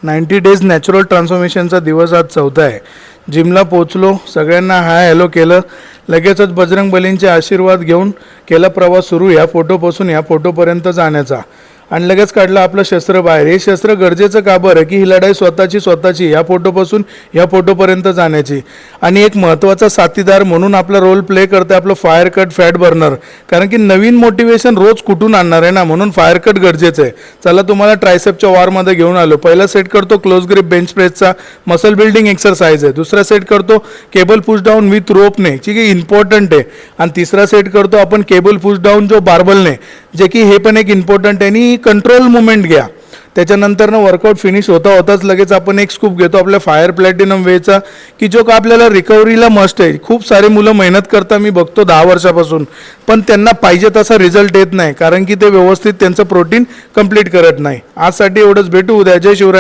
90 days natural ट्रान्सफॉर्मेशनचा दिवस आज 4था आहे. जिमला पोचलो, सगळ्यांना हाय हॅलो केलं, लगेचच बजरंग बलींचे आशीर्वाद घेऊन केला प्रवास सुरू या फोटोपासून या फोटोपर्यंत जाण्याचा. आणि लगेच काढलं आपलं शस्त्र बाहेर. हे शस्त्र गरजेचं का बरं की ही लढाई स्वतःची या फोटोपासून या फोटोपर्यंत जाण्याची. आणि एक महत्त्वाचा साथीदार म्हणून आपला रोल प्ले करते आपलं फायर कट फॅट बर्नर. कारण की नवीन मोटिवेशन रोज कुठून आणणार आहे ना, म्हणून फायर कट गरजेचं आहे. चला तुम्हाला ट्रायसेपच्या वॉरमध्ये घेऊन आलो. पहिला सेट करतो क्लोज ग्रिप बेंच प्रेसचा मसल बिल्डिंग एक्सरसाइज आहे. दुसरा सेट करतो केबल पुश डाऊन विथ रोपने, जे की इम्पॉर्टंट आहे. आणि तिसरा सेट करतो आपण केबल पुश डाऊन जो बार्बलने, जे की हे पण एक इम्पॉर्टंट आहे. आणि कंट्रोल मुवमेंट घ्या. त्याच्यानंतर वर्कआउट फिनिश होताच लगेच आपण एक स्कूप घेतो आपल्या फायर प्लॅटिनम वेचा, की जो का आपल्याला रिकव्हरीला मस्ट आहे. खूप सारे मुलं मेहनत करता मी बघतो 10 वर्षापासून, पण त्यांना पाहिजे तसा रिझल्ट येत नाही, कारण की ते व्यवस्थित त्यांचं प्रोटीन कंप्लीट करत नाही. आजसाठी एवढंच, भेटू उद्या. जय शिवराय.